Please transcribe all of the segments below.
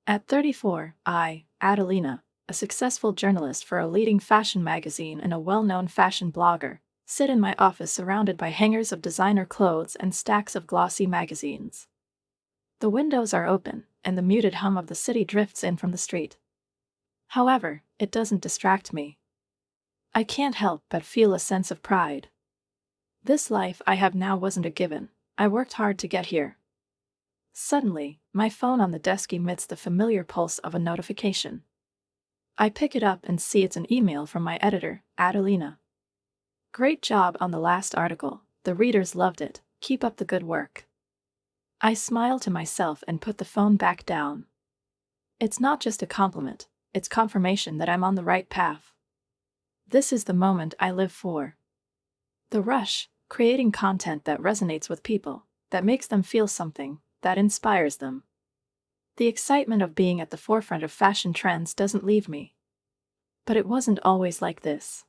At 34, I, Adelina, a successful journalist for a leading fashion magazine and a well-known fashion blogger, sit in my office surrounded by hangers of designer clothes and stacks of glossy magazines. The windows are open, and the muted hum of the city drifts in from the street. However, it doesn't distract me. I can't help but feel a sense of pride. This life I have now wasn't a given. I worked hard to get here. Suddenly, my phone on the desk emits the familiar pulse of a notification. I pick it up and see it's an email from my editor, Adelina. Great job on the last article. The readers loved it. Keep up the good work. I smile to myself and put the phone back down. It's not just a compliment, it's confirmation that I'm on the right path. This is the moment I live for. The rush, creating content that resonates with people, that makes them feel something, that inspires them. The excitement of being at the forefront of fashion trends doesn't leave me. But it wasn't always like this.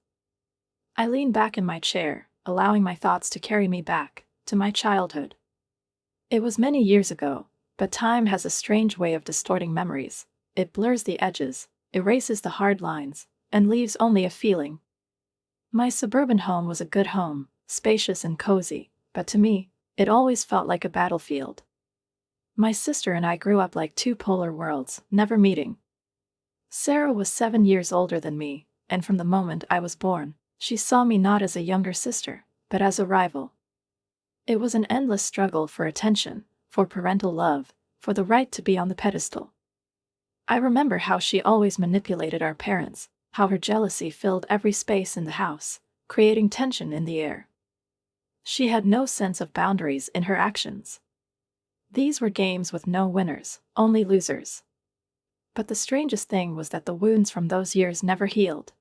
I lean back in my chair, allowing my thoughts to carry me back to my childhood. It was many years ago, but time has a strange way of distorting memories. It blurs the edges, erases the hard lines, and leaves only a feeling. My suburban home was a good home, spacious and cozy, but to me, it always felt like a battlefield. My sister and I grew up like two polar worlds, never meeting. Sarah was 7 years older than me, and from the moment I was born, she saw me not as a younger sister, but as a rival. It was an endless struggle for attention, for parental love, for the right to be on the pedestal. I remember how she always manipulated our parents, how her jealousy filled every space in the house, creating tension in the air. She had no sense of boundaries in her actions. These were games with no winners, only losers. But the strangest thing was that the wounds from those years never healed.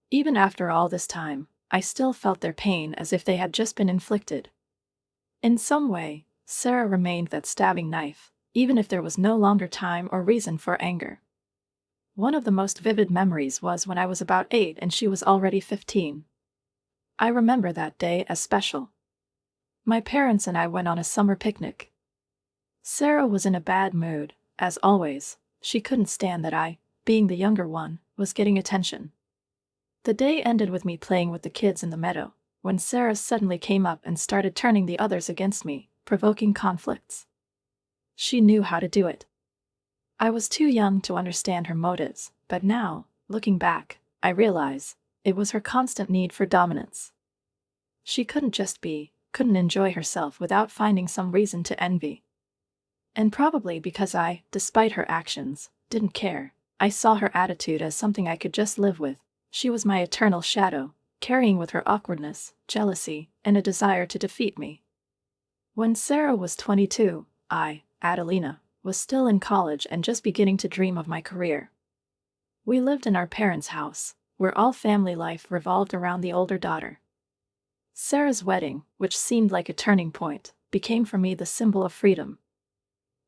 Even after all this time, I still felt their pain as if they had just been inflicted. In some way, Sarah remained that stabbing knife, even if there was no longer time or reason for anger. One of the most vivid memories was when I was about 8 and she was already 15. I remember that day as special. My parents and I went on a summer picnic. Sarah was in a bad mood, as always. She couldn't stand that I, being the younger one, was getting attention. The day ended with me playing with the kids in the meadow, when Sarah suddenly came up and started turning the others against me, provoking conflicts. She knew how to do it. I was too young to understand her motives, but now, looking back, I realize it was her constant need for dominance. She couldn't enjoy herself without finding some reason to envy. And probably because I, despite her actions, didn't care, I saw her attitude as something I could just live with. She was my eternal shadow, carrying with her awkwardness, jealousy, and a desire to defeat me. When Sarah was 22, I, Adelina, was still in college and just beginning to dream of my career. We lived in our parents' house, where all family life revolved around the older daughter. Sarah's wedding, which seemed like a turning point, became for me the symbol of freedom.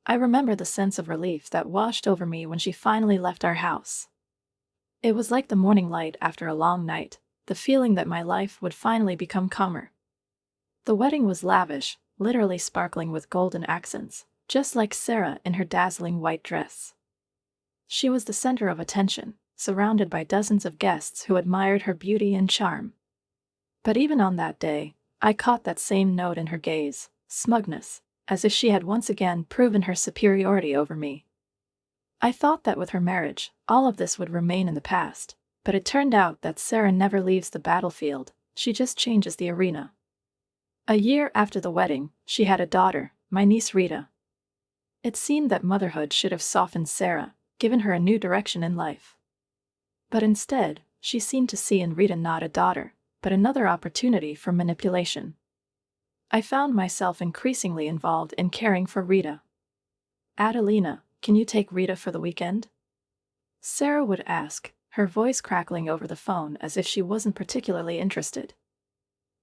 I remember the sense of relief that washed over me when she finally left our house. It was like the morning light after a long night, the feeling that my life would finally become calmer. The wedding was lavish, literally sparkling with golden accents, just like Sarah in her dazzling white dress. She was the center of attention, surrounded by dozens of guests who admired her beauty and charm. But even on that day, I caught that same note in her gaze, smugness, as if she had once again proven her superiority over me. I thought that with her marriage, all of this would remain in the past, but it turned out that Sarah never leaves the battlefield, she just changes the arena. A year after the wedding, she had a daughter, my niece Rita. It seemed that motherhood should have softened Sarah, given her a new direction in life. But instead, she seemed to see in Rita not a daughter, but another opportunity for manipulation. I found myself increasingly involved in caring for Rita. "Adelina, can you take Rita for the weekend?" Sarah would ask, her voice crackling over the phone as if she wasn't particularly interested.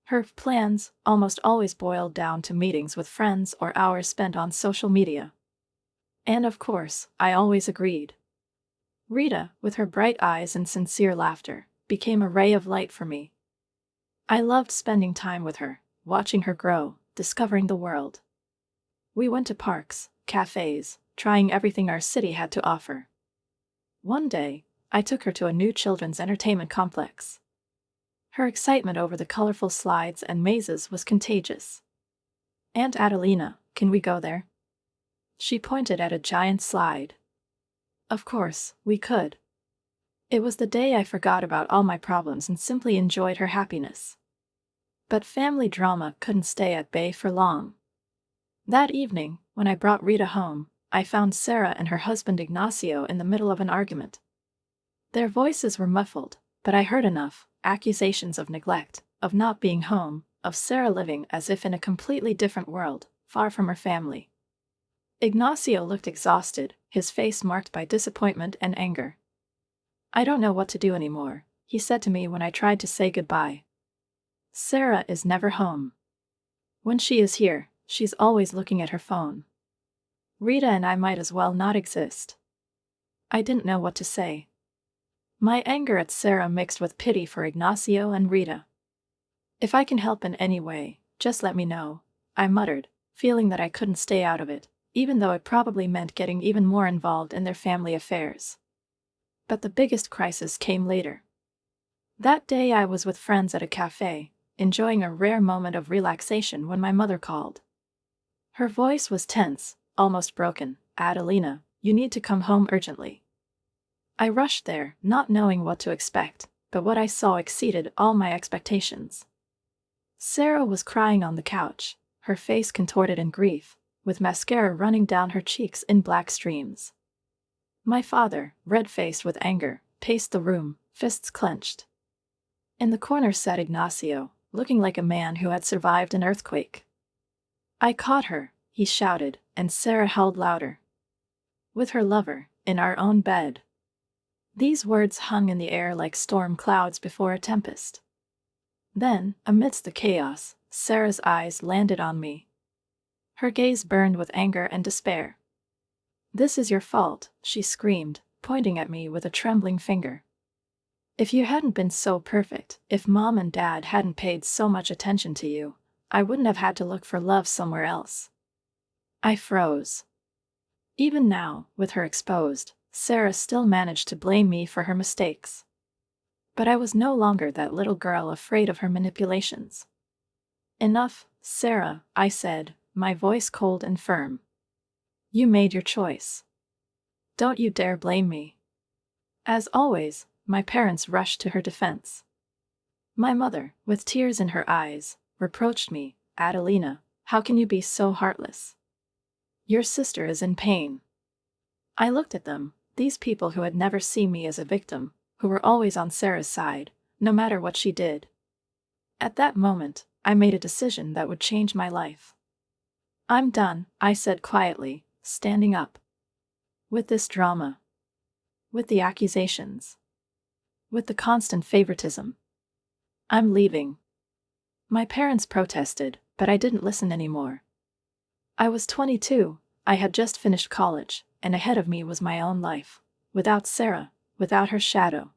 Her plans almost always boiled down to meetings with friends or hours spent on social media. And of course, I always agreed. Rita, with her bright eyes and sincere laughter, became a ray of light for me. I loved spending time with her, watching her grow, discovering the world. We went to parks, cafes, trying everything our city had to offer. One day, I took her to a new children's entertainment complex. Her excitement over the colorful slides and mazes was contagious. "Aunt Adelina, can we go there?" She pointed at a giant slide. Of course, we could. It was the day I forgot about all my problems and simply enjoyed her happiness. But family drama couldn't stay at bay for long. That evening, when I brought Rita home, I found Sarah and her husband Ignacio in the middle of an argument. Their voices were muffled, but I heard enough: accusations of neglect, of not being home, of Sarah living as if in a completely different world, far from her family. Ignacio looked exhausted, his face marked by disappointment and anger. "I don't know what to do anymore," he said to me when I tried to say goodbye. "Sarah is never home. When she is here, she's always looking at her phone. Rita and I might as well not exist." I didn't know what to say. My anger at Sarah mixed with pity for Ignacio and Rita. "If I can help in any way, just let me know," I muttered, feeling that I couldn't stay out of it, even though it probably meant getting even more involved in their family affairs. But the biggest crisis came later. That day I was with friends at a cafe, enjoying a rare moment of relaxation when my mother called. Her voice was tense, almost broken. "Adelina, you need to come home urgently." I rushed there, not knowing what to expect, but what I saw exceeded all my expectations. Sarah was crying on the couch, her face contorted in grief, with mascara running down her cheeks in black streams. My father, red-faced with anger, paced the room, fists clenched. In the corner sat Ignacio, looking like a man who had survived an earthquake. "I caught her," he shouted, and Sarah howled louder. "With her lover, in our own bed." These words hung in the air like storm clouds before a tempest. Then, amidst the chaos, Sarah's eyes landed on me. Her gaze burned with anger and despair. "This is your fault," she screamed, pointing at me with a trembling finger. "If you hadn't been so perfect, if Mom and Dad hadn't paid so much attention to you, I wouldn't have had to look for love somewhere else." I froze. Even now, with her exposed, Sarah still managed to blame me for her mistakes. But I was no longer that little girl afraid of her manipulations. "Enough, Sarah," I said, my voice cold and firm. "You made your choice. Don't you dare blame me." As always, my parents rushed to her defense. My mother, with tears in her eyes, reproached me. "Adelina, how can you be so heartless? Your sister is in pain." I looked at them, these people who had never seen me as a victim, who were always on Sarah's side, no matter what she did. At that moment, I made a decision that would change my life. "I'm done," I said quietly, standing up. "With this drama. With the accusations. With the constant favoritism. I'm leaving." My parents protested, but I didn't listen anymore. I was 22, I had just finished college, and ahead of me was my own life, without Sarah, without her shadow.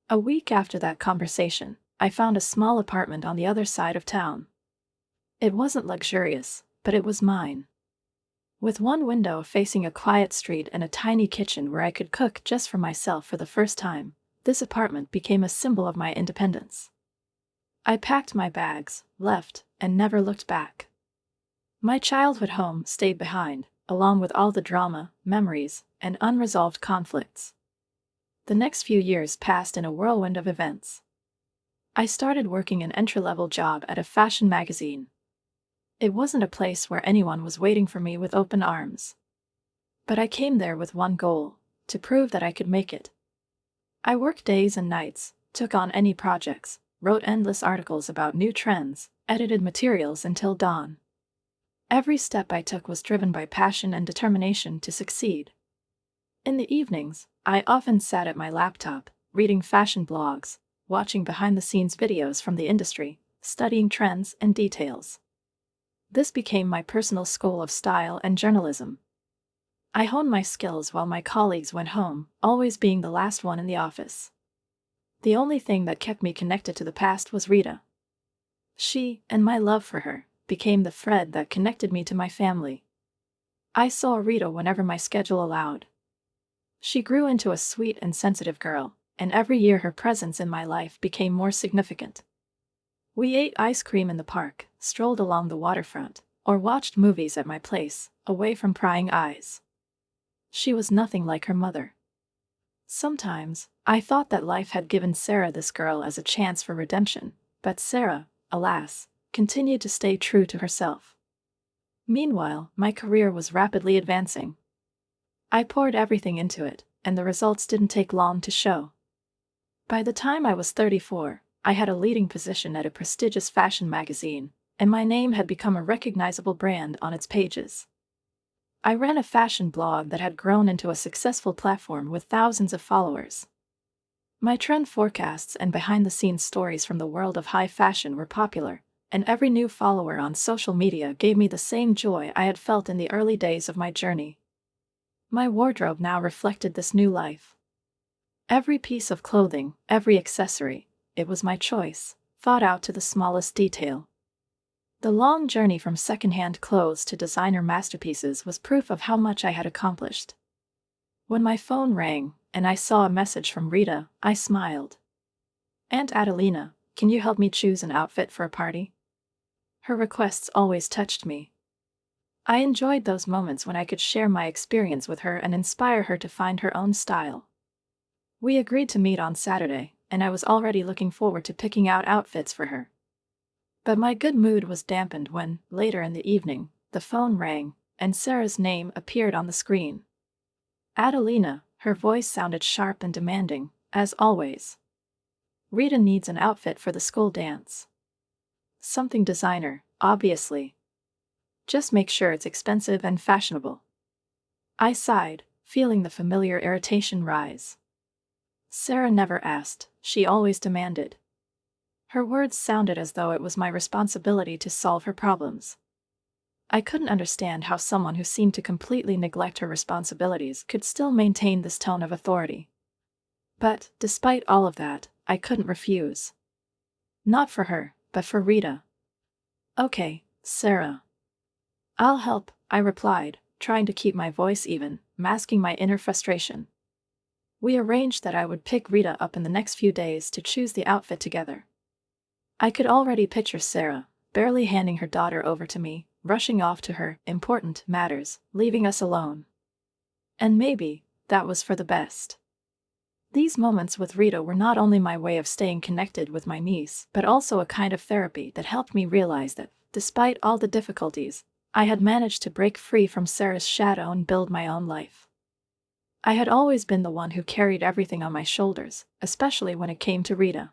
A week after that conversation, I found a small apartment on the other side of town. It wasn't luxurious, but it was mine. With one window facing a quiet street and a tiny kitchen where I could cook just for myself for the first time, this apartment became a symbol of my independence. I packed my bags, left, and never looked back. My childhood home stayed behind, along with all the drama, memories, and unresolved conflicts. The next few years passed in a whirlwind of events. I started working an entry-level job at a fashion magazine. It wasn't a place where anyone was waiting for me with open arms. But I came there with one goal: to prove that I could make it. I worked days and nights, took on any projects, wrote endless articles about new trends, edited materials until dawn. Every step I took was driven by passion and determination to succeed. In the evenings, I often sat at my laptop, reading fashion blogs, watching behind-the-scenes videos from the industry, studying trends and details. This became my personal school of style and journalism. I honed my skills while my colleagues went home, always being the last one in the office. The only thing that kept me connected to the past was Rita. She, and my love for her, became the thread that connected me to my family. I saw Rita whenever my schedule allowed. She grew into a sweet and sensitive girl, and every year her presence in my life became more significant. We ate ice cream in the park, strolled along the waterfront, or watched movies at my place, away from prying eyes. She was nothing like her mother. Sometimes, I thought that life had given Sarah this girl as a chance for redemption, but Sarah, alas, continued to stay true to herself. Meanwhile, my career was rapidly advancing. I poured everything into it, and the results didn't take long to show. By the time I was 34, I had a leading position at a prestigious fashion magazine, and my name had become a recognizable brand on its pages. I ran a fashion blog that had grown into a successful platform with thousands of followers. My trend forecasts and behind-the-scenes stories from the world of high fashion were popular, and every new follower on social media gave me the same joy I had felt in the early days of my journey. My wardrobe now reflected this new life. Every piece of clothing, every accessory, it was my choice, thought out to the smallest detail. The long journey from second-hand clothes to designer masterpieces was proof of how much I had accomplished. When my phone rang, and I saw a message from Rita, I smiled. "Aunt Adelina, can you help me choose an outfit for a party?" Her requests always touched me. I enjoyed those moments when I could share my experience with her and inspire her to find her own style. We agreed to meet on Saturday, and I was already looking forward to picking out outfits for her. But my good mood was dampened when, later in the evening, the phone rang, and Sarah's name appeared on the screen. Adelina, her voice sounded sharp and demanding, as always. "Rita needs an outfit for the school dance. Something designer, obviously. Just make sure it's expensive and fashionable." I sighed, feeling the familiar irritation rise. Sarah never asked, she always demanded. Her words sounded as though it was my responsibility to solve her problems. I couldn't understand how someone who seemed to completely neglect her responsibilities could still maintain this tone of authority. But, despite all of that, I couldn't refuse. Not for her, but for Rita. "Okay, Sarah." "I'll help," I replied, trying to keep my voice even, masking my inner frustration. We arranged that I would pick Rita up in the next few days to choose the outfit together. I could already picture Sarah, barely handing her daughter over to me, rushing off to her important matters, leaving us alone. And maybe that was for the best. These moments with Rita were not only my way of staying connected with my niece, but also a kind of therapy that helped me realize that, despite all the difficulties, I had managed to break free from Sarah's shadow and build my own life. I had always been the one who carried everything on my shoulders, especially when it came to Rita.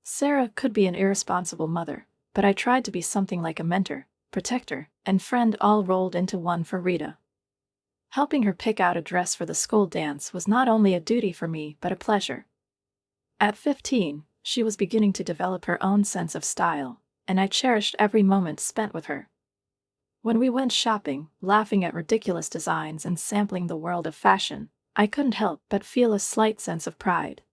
Sarah could be an irresponsible mother, but I tried to be something like a mentor, protector, and friend all rolled into one for Rita. Helping her pick out a dress for the school dance was not only a duty for me but a pleasure. At 15, she was beginning to develop her own sense of style, and I cherished every moment spent with her. When we went shopping, laughing at ridiculous designs and sampling the world of fashion, I couldn't help but feel a slight sense of pride.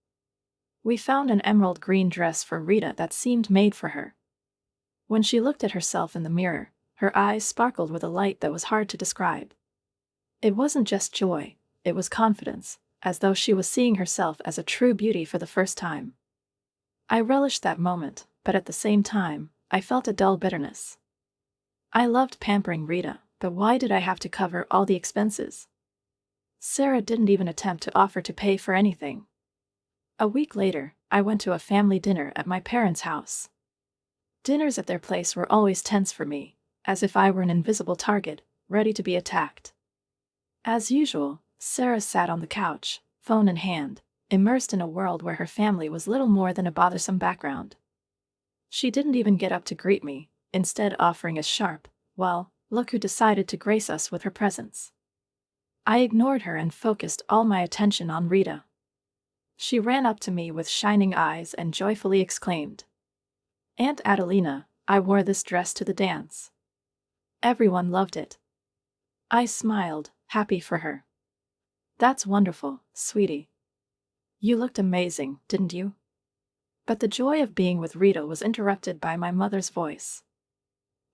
We found an emerald green dress for Rita that seemed made for her. When she looked at herself in the mirror, her eyes sparkled with a light that was hard to describe. It wasn't just joy, it was confidence, as though she was seeing herself as a true beauty for the first time. I relished that moment, but at the same time, I felt a dull bitterness. I loved pampering Rita, but why did I have to cover all the expenses? Sarah didn't even attempt to offer to pay for anything. A week later, I went to a family dinner at my parents' house. Dinners at their place were always tense for me, as if I were an invisible target, ready to be attacked. As usual, Sarah sat on the couch, phone in hand, immersed in a world where her family was little more than a bothersome background. She didn't even get up to greet me, instead offering a sharp, "Well, look who decided to grace us with her presence." I ignored her and focused all my attention on Rita. She ran up to me with shining eyes and joyfully exclaimed, "Aunt Adelina, I wore this dress to the dance. Everyone loved it." I smiled, happy for her. "That's wonderful, sweetie. You looked amazing, didn't you?" But the joy of being with Rita was interrupted by my mother's voice.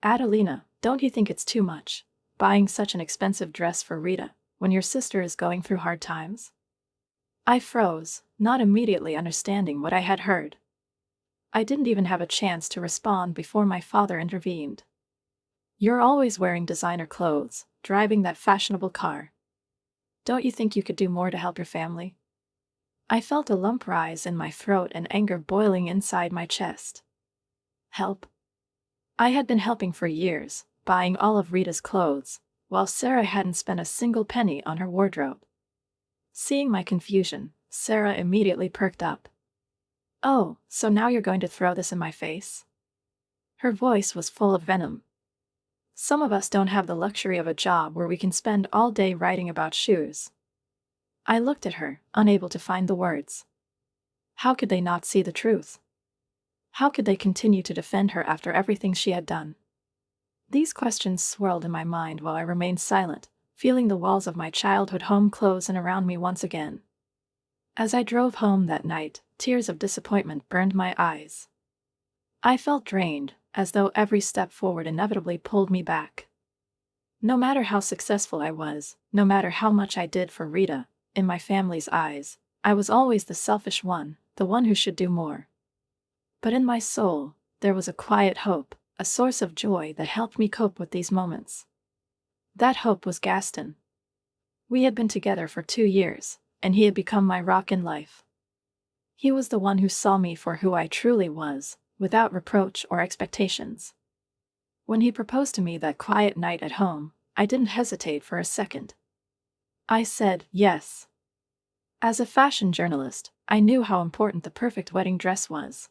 "Adelina, don't you think it's too much? buying such an expensive dress for Rita when your sister is going through hard times? I froze, not immediately understanding what I had heard. I didn't even have a chance to respond before my father intervened. You're always wearing designer clothes, driving that fashionable car. Don't you think you could do more to help your family? I felt a lump rise in my throat and anger boiling inside my chest. Help? I had been helping for years, buying all of Rita's clothes, while Sarah hadn't spent a single penny on her wardrobe. Seeing my confusion, Sarah immediately perked up. Oh, so now you're going to throw this in my face? Her voice was full of venom. Some of us don't have the luxury of a job where we can spend all day writing about shoes. I looked at her, unable to find the words. How could they not see the truth? How could they continue to defend her after everything she had done? These questions swirled in my mind while I remained silent, feeling the walls of my childhood home close in around me once again. As I drove home that night, tears of disappointment burned my eyes. I felt drained, as though every step forward inevitably pulled me back. No matter how successful I was, no matter how much I did for Rita, in my family's eyes, I was always the selfish one, the one who should do more. But in my soul, there was a quiet hope, a source of joy that helped me cope with these moments. That hope was Gaston. We had been together for 2 years, and he had become my rock in life. He was the one who saw me for who I truly was, without reproach or expectations. When he proposed to me that quiet night at home, I didn't hesitate for a second. I said yes. As a fashion journalist, I knew how important the perfect wedding dress was.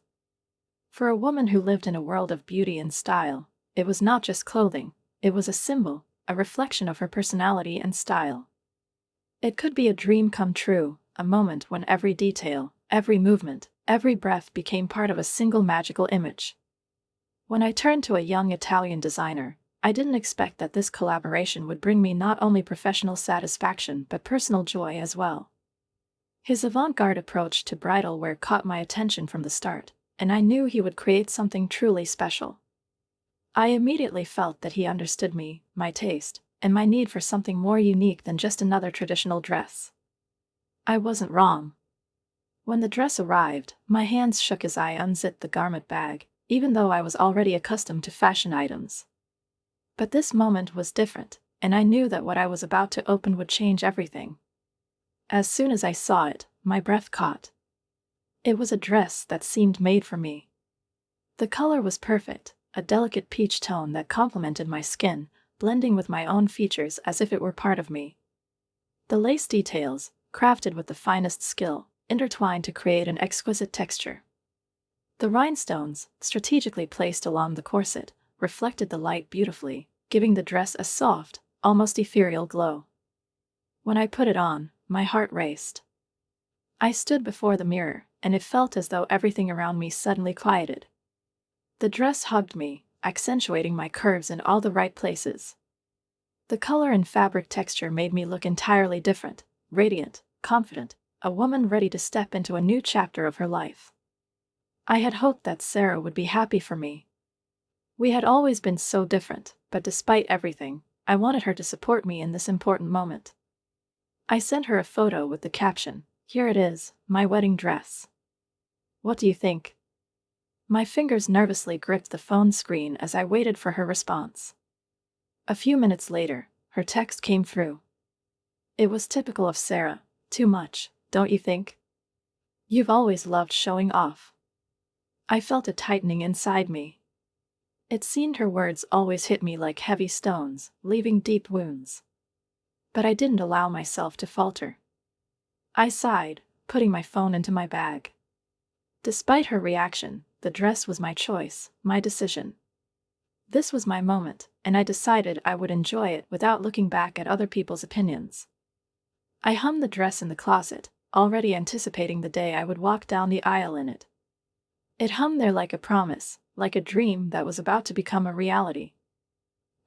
For a woman who lived in a world of beauty and style, it was not just clothing, it was a symbol, a reflection of her personality and style. It could be a dream come true, a moment when every detail, every movement, every breath became part of a single magical image. When I turned to a young Italian designer, I didn't expect that this collaboration would bring me not only professional satisfaction but personal joy as well. His avant-garde approach to bridal wear caught my attention from the start, and I knew he would create something truly special. I immediately felt that he understood me, my taste, and my need for something more unique than just another traditional dress. I wasn't wrong. When the dress arrived, my hands shook as I unzipped the garment bag, even though I was already accustomed to fashion items. But this moment was different, and I knew that what I was about to open would change everything. As soon as I saw it, my breath caught. It was a dress that seemed made for me. The color was perfect, a delicate peach tone that complemented my skin, blending with my own features as if it were part of me. The lace details, crafted with the finest skill, intertwined to create an exquisite texture. The rhinestones, strategically placed along the corset, reflected the light beautifully, giving the dress a soft, almost ethereal glow. When I put it on, my heart raced. I stood before the mirror, and it felt as though everything around me suddenly quieted. The dress hugged me, accentuating my curves in all the right places. The color and fabric texture made me look entirely different, radiant, confident, a woman ready to step into a new chapter of her life. I had hoped that Sarah would be happy for me. We had always been so different, but despite everything, I wanted her to support me in this important moment. I sent her a photo with the caption, "Here it is, my wedding dress. What do you think?" My fingers nervously gripped the phone screen as I waited for her response. A few minutes later, her text came through. It was typical of Sarah, too much, don't you think? You've always loved showing off. I felt a tightening inside me. It seemed her words always hit me like heavy stones, leaving deep wounds. But I didn't allow myself to falter. I sighed, putting my phone into my bag. Despite her reaction, the dress was my choice, my decision. This was my moment, and I decided I would enjoy it without looking back at other people's opinions. I hung the dress in the closet, already anticipating the day I would walk down the aisle in it. It hung there like a promise, like a dream that was about to become a reality.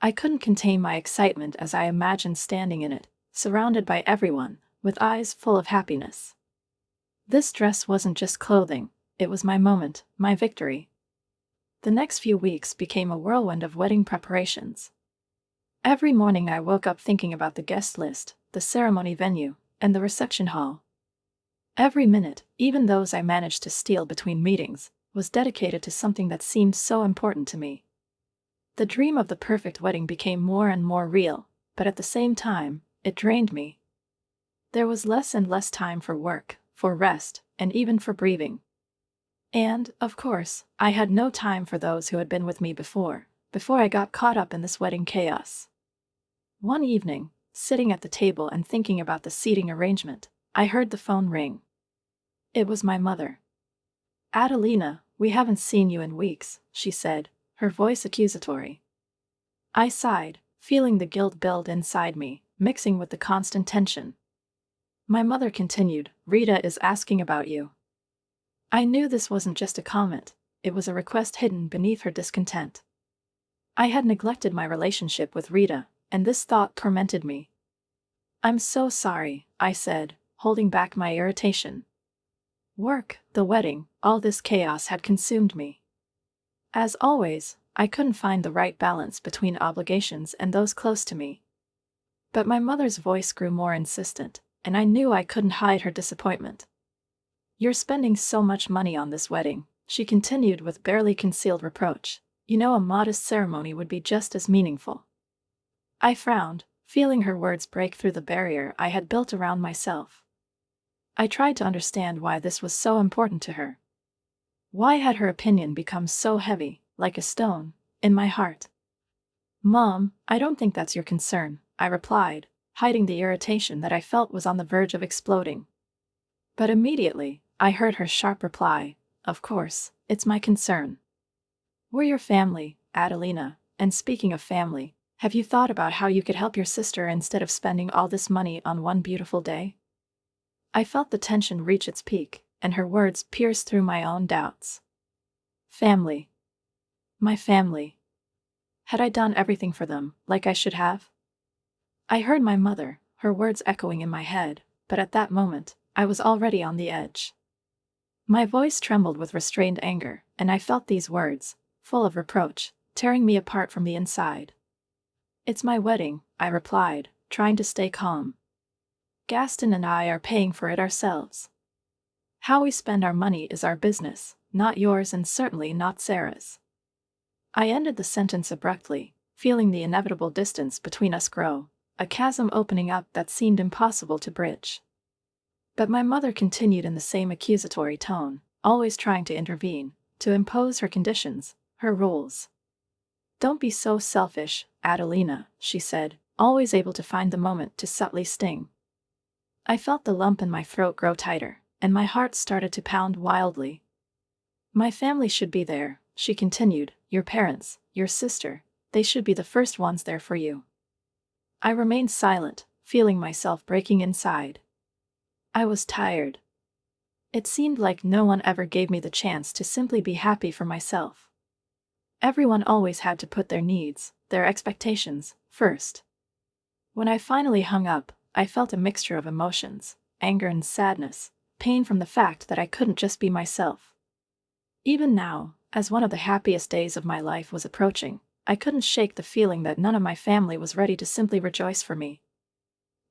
I couldn't contain my excitement as I imagined standing in it, surrounded by everyone, with eyes full of happiness. This dress wasn't just clothing, it was my moment, my victory. The next few weeks became a whirlwind of wedding preparations. Every morning I woke up thinking about the guest list, the ceremony venue, and the reception hall. Every minute, even those I managed to steal between meetings, was dedicated to something that seemed so important to me. The dream of the perfect wedding became more and more real, but at the same time, it drained me. There was less and less time for work, for rest, and even for breathing. And, of course, I had no time for those who had been with me before I got caught up in this wedding chaos. One evening, sitting at the table and thinking about the seating arrangement, I heard the phone ring. It was my mother. "Adelina, we haven't seen you in weeks," she said, her voice accusatory. I sighed, feeling the guilt build inside me, mixing with the constant tension. My mother continued, "Rita is asking about you." I knew this wasn't just a comment, it was a request hidden beneath her discontent. I had neglected my relationship with Rita, and this thought tormented me. "I'm so sorry," I said, holding back my irritation. Work, the wedding, all this chaos had consumed me. As always, I couldn't find the right balance between obligations and those close to me. But my mother's voice grew more insistent, and I knew I couldn't hide her disappointment. "You're spending so much money on this wedding," she continued with barely concealed reproach. "You know a modest ceremony would be just as meaningful." I frowned, feeling her words break through the barrier I had built around myself. I tried to understand why this was so important to her. Why had her opinion become so heavy, like a stone, in my heart? "Mom, I don't think that's your concern," I replied, hiding the irritation that I felt was on the verge of exploding. But immediately, I heard her sharp reply, "Of course, it's my concern. We're your family, Adelina, and speaking of family, have you thought about how you could help your sister instead of spending all this money on one beautiful day?" I felt the tension reach its peak, and her words pierced through my own doubts. Family. My family. Had I done everything for them, like I should have? I heard my mother, her words echoing in my head, but at that moment, I was already on the edge. My voice trembled with restrained anger, and I felt these words, full of reproach, tearing me apart from the inside. "It's my wedding," I replied, trying to stay calm. "Gaston and I are paying for it ourselves. How we spend our money is our business, not yours and certainly not Sarah's." I ended the sentence abruptly, feeling the inevitable distance between us grow, a chasm opening up that seemed impossible to bridge. But my mother continued in the same accusatory tone, always trying to intervene, to impose her conditions, her rules. "Don't be so selfish, Adelina," she said, always able to find the moment to subtly sting. I felt the lump in my throat grow tighter, and my heart started to pound wildly. "My family should be there," she continued, "your parents, your sister, they should be the first ones there for you." I remained silent, feeling myself breaking inside. I was tired. It seemed like no one ever gave me the chance to simply be happy for myself. Everyone always had to put their needs, their expectations, first. When I finally hung up, I felt a mixture of emotions, anger and sadness, pain from the fact that I couldn't just be myself. Even now, as one of the happiest days of my life was approaching, I couldn't shake the feeling that none of my family was ready to simply rejoice for me.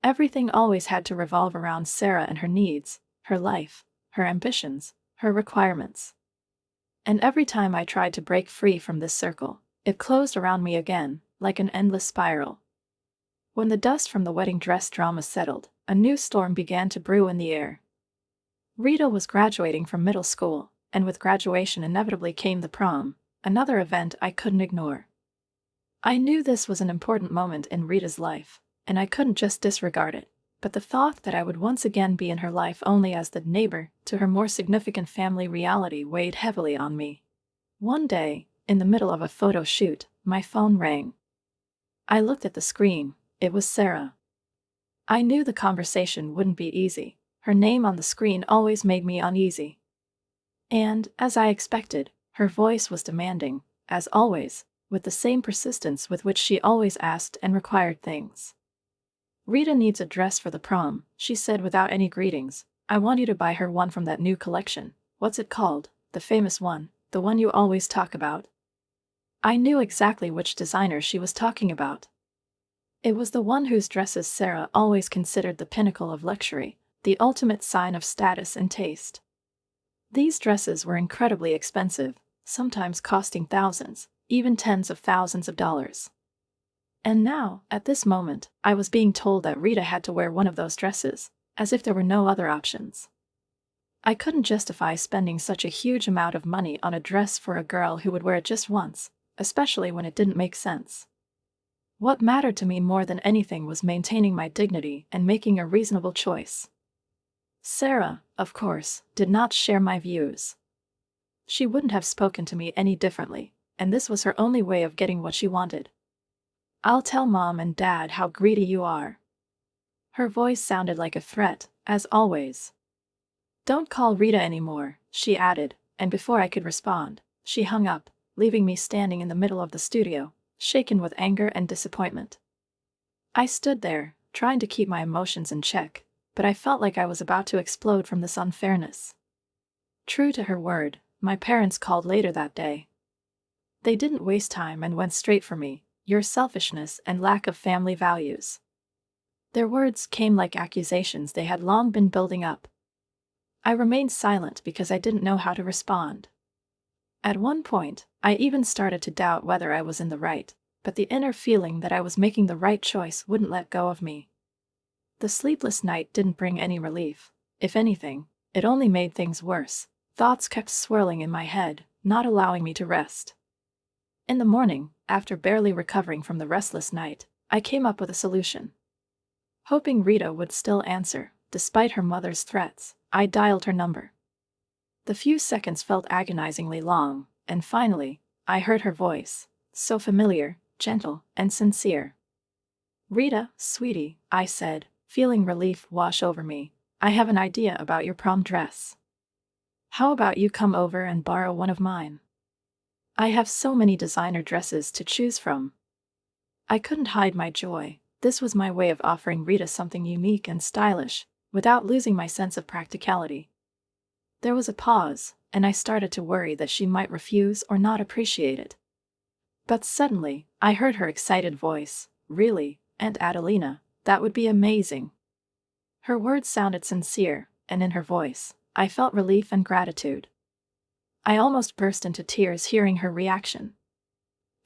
Everything always had to revolve around Sarah and her needs, her life, her ambitions, her requirements. And every time I tried to break free from this circle, it closed around me again, like an endless spiral. When the dust from the wedding dress drama settled, a new storm began to brew in the air. Rita was graduating from middle school, and with graduation inevitably came the prom, another event I couldn't ignore. I knew this was an important moment in Rita's life, and I couldn't just disregard it, but the thought that I would once again be in her life only as the neighbor to her more significant family reality weighed heavily on me. One day, in the middle of a photo shoot, my phone rang. I looked at the screen. It was Sarah. I knew the conversation wouldn't be easy. Her name on the screen always made me uneasy. And, as I expected, her voice was demanding, as always, with the same persistence with which she always asked and required things. "Rita needs a dress for the prom," she said without any greetings. "I want you to buy her one from that new collection. What's it called? The famous one, the one you always talk about." I knew exactly which designer she was talking about. It was the one whose dresses Sarah always considered the pinnacle of luxury, the ultimate sign of status and taste. These dresses were incredibly expensive, sometimes costing thousands, even tens of thousands of dollars. And now, at this moment, I was being told that Rita had to wear one of those dresses, as if there were no other options. I couldn't justify spending such a huge amount of money on a dress for a girl who would wear it just once, especially when it didn't make sense. What mattered to me more than anything was maintaining my dignity and making a reasonable choice. Sarah, of course, did not share my views. She wouldn't have spoken to me any differently, and this was her only way of getting what she wanted. "I'll tell Mom and Dad how greedy you are." Her voice sounded like a threat, as always. "Don't call Rita anymore," she added, and before I could respond, she hung up, leaving me standing in the middle of the studio, shaken with anger and disappointment. I stood there, trying to keep my emotions in check, but I felt like I was about to explode from this unfairness. True to her word, my parents called later that day. They didn't waste time and went straight for me, your selfishness and lack of family values. Their words came like accusations they had long been building up. I remained silent because I didn't know how to respond. At one point, I even started to doubt whether I was in the right, but the inner feeling that I was making the right choice wouldn't let go of me. The sleepless night didn't bring any relief. If anything, it only made things worse. Thoughts kept swirling in my head, not allowing me to rest. In the morning, after barely recovering from the restless night, I came up with a solution. Hoping Rita would still answer, despite her mother's threats, I dialed her number. The few seconds felt agonizingly long, and finally, I heard her voice, so familiar, gentle, and sincere. "Rita, sweetie," I said, feeling relief wash over me, "I have an idea about your prom dress. How about you come over and borrow one of mine? I have so many designer dresses to choose from." I couldn't hide my joy. This was my way of offering Rita something unique and stylish, without losing my sense of practicality. There was a pause, and I started to worry that she might refuse or not appreciate it. But suddenly, I heard her excited voice. "Really, Aunt Adelina, that would be amazing." Her words sounded sincere, and in her voice, I felt relief and gratitude. I almost burst into tears hearing her reaction.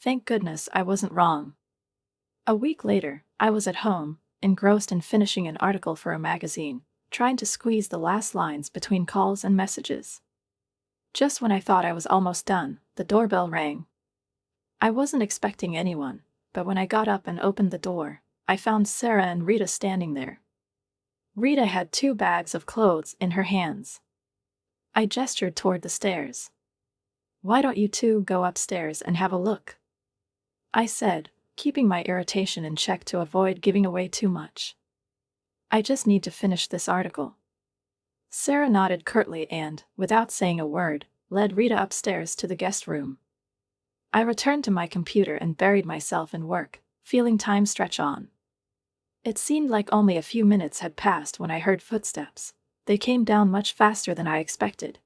Thank goodness I wasn't wrong. A week later, I was at home, engrossed in finishing an article for a magazine, trying to squeeze the last lines between calls and messages. Just when I thought I was almost done, the doorbell rang. I wasn't expecting anyone, but when I got up and opened the door, I found Sarah and Rita standing there. Rita had 2 bags of clothes in her hands. I gestured toward the stairs. "Why don't you two go upstairs and have a look?" I said, keeping my irritation in check to avoid giving away too much. "I just need to finish this article." Sarah nodded curtly and, without saying a word, led Rita upstairs to the guest room. I returned to my computer and buried myself in work, feeling time stretch on. It seemed like only a few minutes had passed when I heard footsteps. They came down much faster than I expected.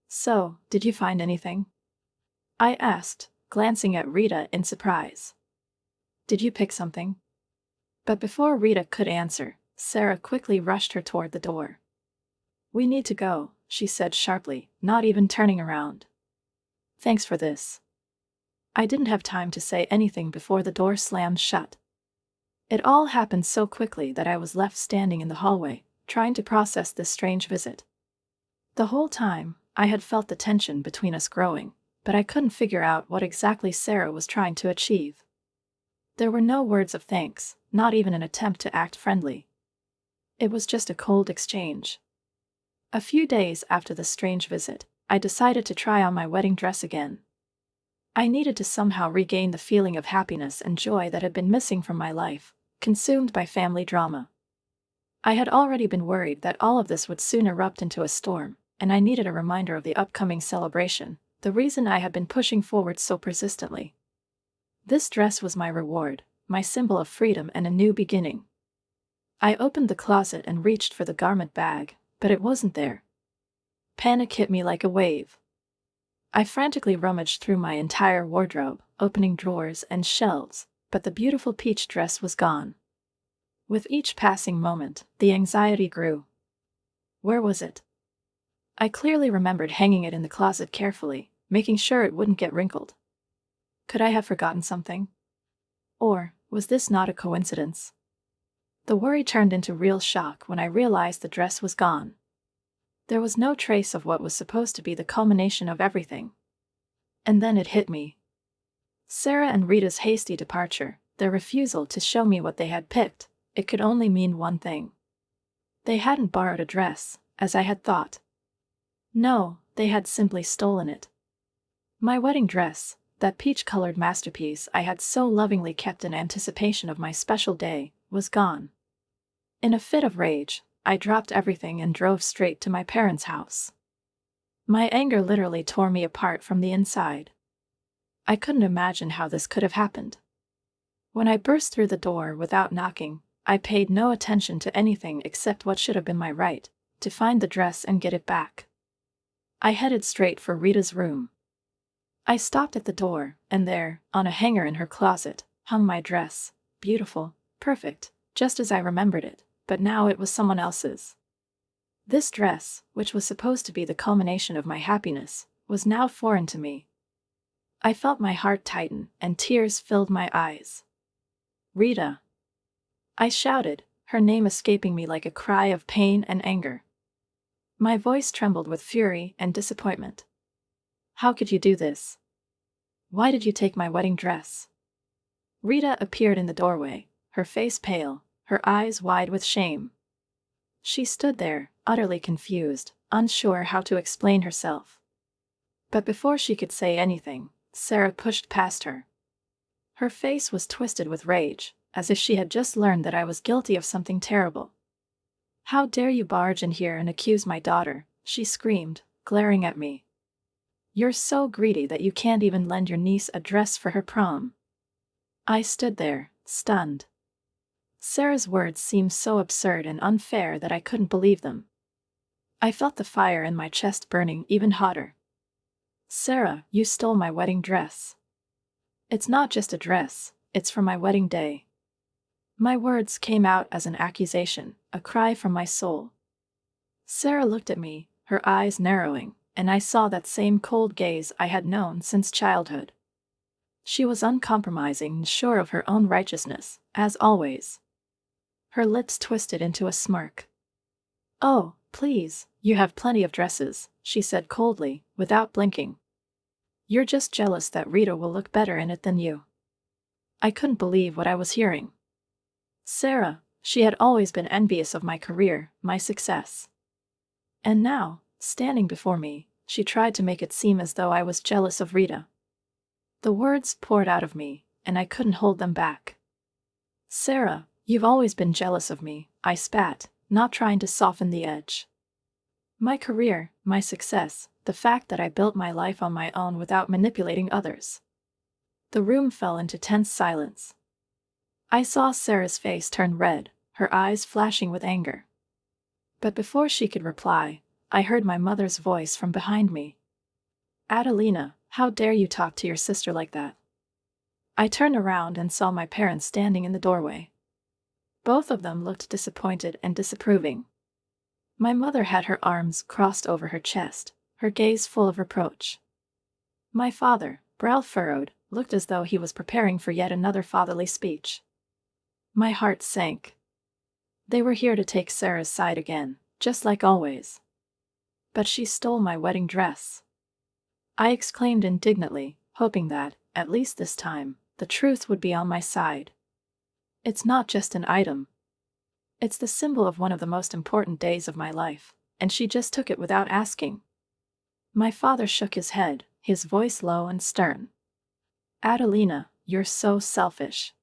"So, did you find anything?" I asked, glancing at Rita in surprise. "Did you pick something?" But before Rita could answer, Sarah quickly rushed her toward the door. "We need to go," she said sharply, not even turning around. "Thanks for this." I didn't have time to say anything before the door slammed shut. It all happened so quickly that I was left standing in the hallway, trying to process this strange visit. The whole time, I had felt the tension between us growing, but I couldn't figure out what exactly Sarah was trying to achieve. There were no words of thanks, not even an attempt to act friendly. It was just a cold exchange. A few days after the strange visit, I decided to try on my wedding dress again. I needed to somehow regain the feeling of happiness and joy that had been missing from my life, consumed by family drama. I had already been worried that all of this would soon erupt into a storm, and I needed a reminder of the upcoming celebration, the reason I had been pushing forward so persistently. This dress was my reward, my symbol of freedom and a new beginning. I opened the closet and reached for the garment bag, but it wasn't there. Panic hit me like a wave. I frantically rummaged through my entire wardrobe, opening drawers and shelves, but the beautiful peach dress was gone. With each passing moment, the anxiety grew. Where was it? I clearly remembered hanging it in the closet carefully, making sure it wouldn't get wrinkled. Could I have forgotten something? Or was this not a coincidence? The worry turned into real shock when I realized the dress was gone. There was no trace of what was supposed to be the culmination of everything. And then it hit me. Sarah and Rita's hasty departure, their refusal to show me what they had picked, it could only mean one thing. They hadn't borrowed a dress, as I had thought. No, they had simply stolen it. My wedding dress, that peach-colored masterpiece I had so lovingly kept in anticipation of my special day, was gone. In a fit of rage, I dropped everything and drove straight to my parents' house. My anger literally tore me apart from the inside. I couldn't imagine how this could have happened. When I burst through the door without knocking, I paid no attention to anything except what should have been my right, to find the dress and get it back. I headed straight for Rita's room. I stopped at the door, and there, on a hanger in her closet, hung my dress, beautiful, perfect, just as I remembered it, but now it was someone else's. This dress, which was supposed to be the culmination of my happiness, was now foreign to me. I felt my heart tighten, and tears filled my eyes. Rita! I shouted, her name escaping me like a cry of pain and anger. My voice trembled with fury and disappointment. How could you do this? Why did you take my wedding dress? Rita appeared in the doorway, her face pale, her eyes wide with shame. She stood there, utterly confused, unsure how to explain herself. But before she could say anything, Sarah pushed past her. Her face was twisted with rage, as if she had just learned that I was guilty of something terrible. How dare you barge in here and accuse my daughter, she screamed, glaring at me. You're so greedy that you can't even lend your niece a dress for her prom. I stood there, stunned. Sarah's words seemed so absurd and unfair that I couldn't believe them. I felt the fire in my chest burning even hotter. Sarah, you stole my wedding dress. It's not just a dress, it's for my wedding day. My words came out as an accusation, a cry from my soul. Sarah looked at me, her eyes narrowing, and I saw that same cold gaze I had known since childhood. She was uncompromising and sure of her own righteousness, as always. Her lips twisted into a smirk. Oh, please, you have plenty of dresses, she said coldly, without blinking. You're just jealous that Rita will look better in it than you. I couldn't believe what I was hearing. Sarah, she had always been envious of my career, my success. And now, standing before me, she tried to make it seem as though I was jealous of Rita. The words poured out of me, and I couldn't hold them back. Sarah, you've always been jealous of me, I spat, not trying to soften the edge. My career, my success, the fact that I built my life on my own without manipulating others. The room fell into tense silence. I saw Sarah's face turn red, her eyes flashing with anger. But before she could reply, I heard my mother's voice from behind me. Adelina, how dare you talk to your sister like that? I turned around and saw my parents standing in the doorway. Both of them looked disappointed and disapproving. My mother had her arms crossed over her chest, her gaze full of reproach. My father, brow furrowed, looked as though he was preparing for yet another fatherly speech. My heart sank. They were here to take Sarah's side again, just like always. But she stole my wedding dress. I exclaimed indignantly, hoping that, at least this time, the truth would be on my side. It's not just an item. It's the symbol of one of the most important days of my life, and she just took it without asking. My father shook his head, his voice low and stern. Adelina, you're so selfish.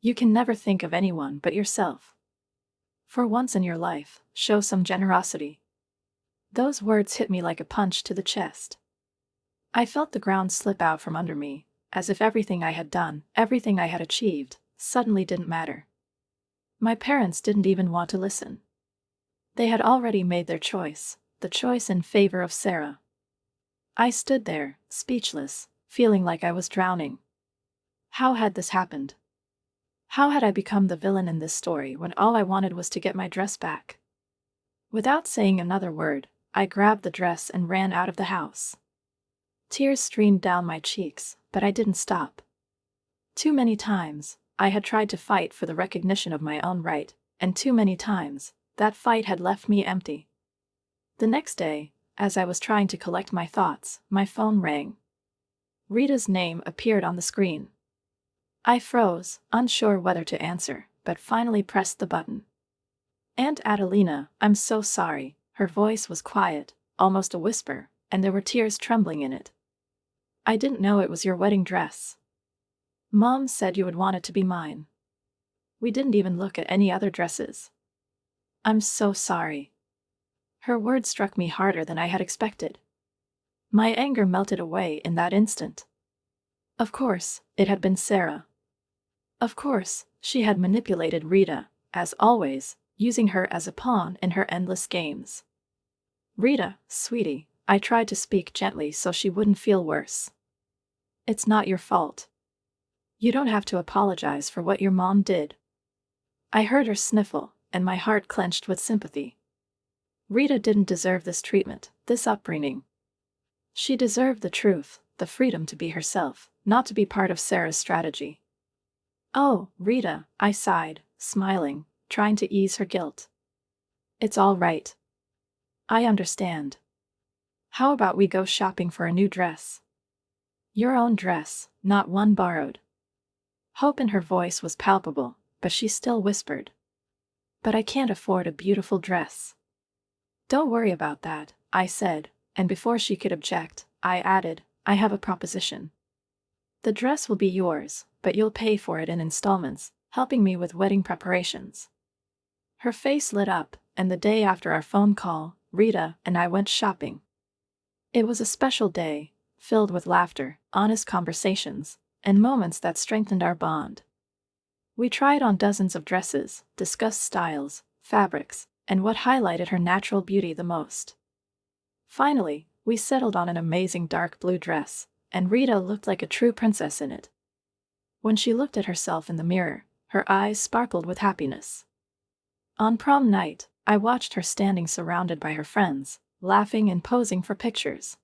You can never think of anyone but yourself. For once in your life, show some generosity. Those words hit me like a punch to the chest. I felt the ground slip out from under me, as if everything I had done, everything I had achieved, suddenly didn't matter. My parents didn't even want to listen. They had already made their choice, the choice in favor of Sarah. I stood there, speechless, feeling like I was drowning. How had this happened? How had I become the villain in this story when all I wanted was to get my dress back? Without saying another word, I grabbed the dress and ran out of the house. Tears streamed down my cheeks, but I didn't stop. Too many times, I had tried to fight for the recognition of my own right, and too many times, that fight had left me empty. The next day, as I was trying to collect my thoughts, my phone rang. Rita's name appeared on the screen. I froze, unsure whether to answer, but finally pressed the button. "Aunt Adelina, I'm so sorry." Her voice was quiet, almost a whisper, and there were tears trembling in it. "I didn't know it was your wedding dress. Mom said you would want it to be mine. We didn't even look at any other dresses. I'm so sorry." Her words struck me harder than I had expected. My anger melted away in that instant. Of course, it had been Sarah. Of course, she had manipulated Rita, as always, using her as a pawn in her endless games. "Rita, sweetie," I tried to speak gently so she wouldn't feel worse. "It's not your fault. You don't have to apologize for what your mom did." I heard her sniffle, and my heart clenched with sympathy. Rita didn't deserve this treatment, this upbringing. She deserved the truth, the freedom to be herself, not to be part of Sarah's strategy. "Oh, Rita," I sighed, smiling, trying to ease her guilt. "It's all right. I understand. How about we go shopping for a new dress? Your own dress, not one borrowed." Hope in her voice was palpable, but she still whispered, "But I can't afford a beautiful dress." "Don't worry about that," I said, and before she could object, I added, "I have a proposition. The dress will be yours, but you'll pay for it in installments, helping me with wedding preparations." Her face lit up, and the day after our phone call, Rita and I went shopping. It was a special day, filled with laughter, honest conversations, and moments that strengthened our bond. We tried on dozens of dresses, discussed styles, fabrics, and what highlighted her natural beauty the most. Finally, we settled on an amazing dark blue dress, and Rita looked like a true princess in it. When she looked at herself in the mirror, her eyes sparkled with happiness. On prom night, I watched her standing surrounded by her friends, laughing and posing for pictures.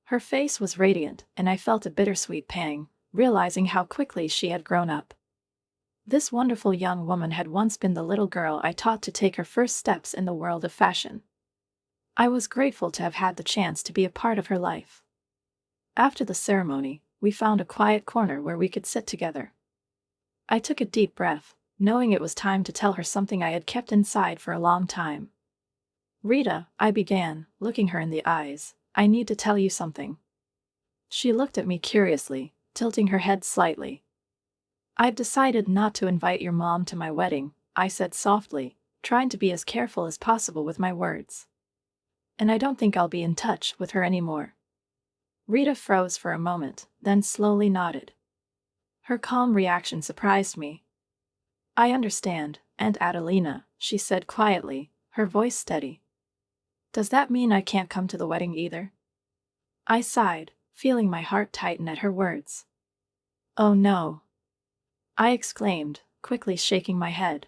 Her face was radiant, and I felt a bittersweet pang, realizing how quickly she had grown up. This wonderful young woman had once been the little girl I taught to take her first steps in the world of fashion. I was grateful to have had the chance to be a part of her life. After the ceremony, we found a quiet corner where we could sit together. I took a deep breath, knowing it was time to tell her something I had kept inside for a long time. "Rita," I began, looking her in the eyes, "I need to tell you something." She looked at me curiously, tilting her head slightly. "I've decided not to invite your mom to my wedding," I said softly, trying to be as careful as possible with my words. "And I don't think I'll be in touch with her anymore." Rita froze for a moment, then slowly nodded. Her calm reaction surprised me. "I understand, Aunt Adelina," she said quietly, her voice steady. "Does that mean I can't come to the wedding either?" I sighed, feeling my heart tighten at her words. "Oh no," I exclaimed, quickly shaking my head.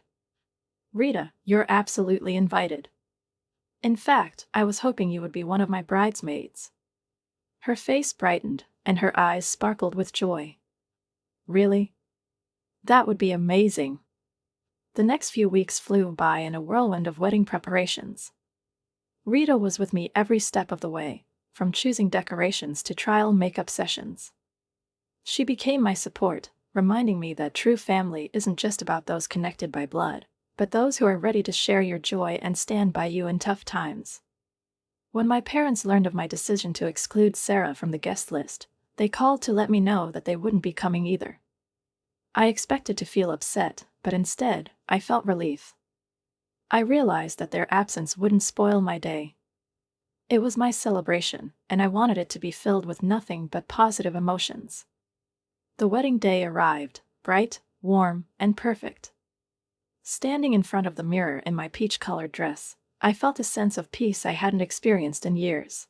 "Rita, you're absolutely invited. In fact, I was hoping you would be one of my bridesmaids." Her face brightened, and her eyes sparkled with joy. "Really? That would be amazing." The next few weeks flew by in a whirlwind of wedding preparations. Rita was with me every step of the way, from choosing decorations to trial makeup sessions. She became my support, reminding me that true family isn't just about those connected by blood, but those who are ready to share your joy and stand by you in tough times. When my parents learned of my decision to exclude Sarah from the guest list, they called to let me know that they wouldn't be coming either. I expected to feel upset, but instead, I felt relief. I realized that their absence wouldn't spoil my day. It was my celebration, and I wanted it to be filled with nothing but positive emotions. The wedding day arrived, bright, warm, and perfect. Standing in front of the mirror in my peach-colored dress, I felt a sense of peace I hadn't experienced in years.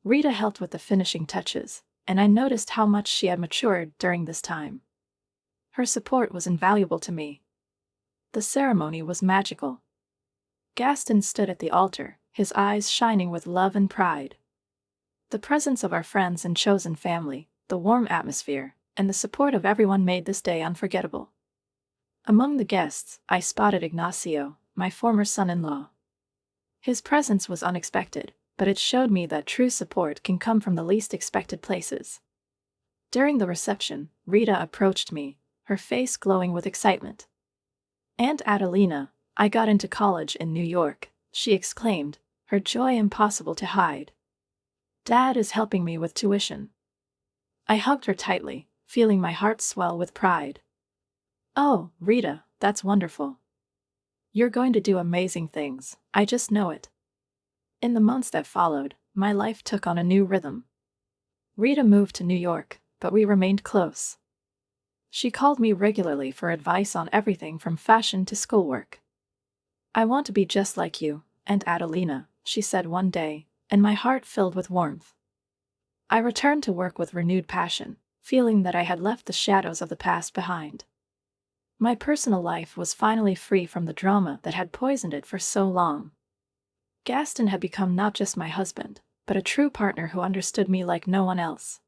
Rita helped with the finishing touches, and I noticed how much she had matured during this time. Her support was invaluable to me. The ceremony was magical. Gaston stood at the altar, his eyes shining with love and pride. The presence of our friends and chosen family, the warm atmosphere, and the support of everyone made this day unforgettable. Among the guests, I spotted Ignacio, my former son-in-law. His presence was unexpected, but it showed me that true support can come from the least expected places. During the reception, Rita approached me, her face glowing with excitement. "Aunt Adelina, I got into college in New York," she exclaimed, her joy impossible to hide. "Dad is helping me with tuition." I hugged her tightly, feeling my heart swell with pride. "Oh, Rita, that's wonderful. You're going to do amazing things, I just know it." In the months that followed, my life took on a new rhythm. Rita moved to New York, but we remained close. She called me regularly for advice on everything from fashion to schoolwork. "I want to be just like you, Aunt Adelina," she said one day, and my heart filled with warmth. I returned to work with renewed passion, feeling that I had left the shadows of the past behind. My personal life was finally free from the drama that had poisoned it for so long. Gaston had become not just my husband, but a true partner who understood me like no one else.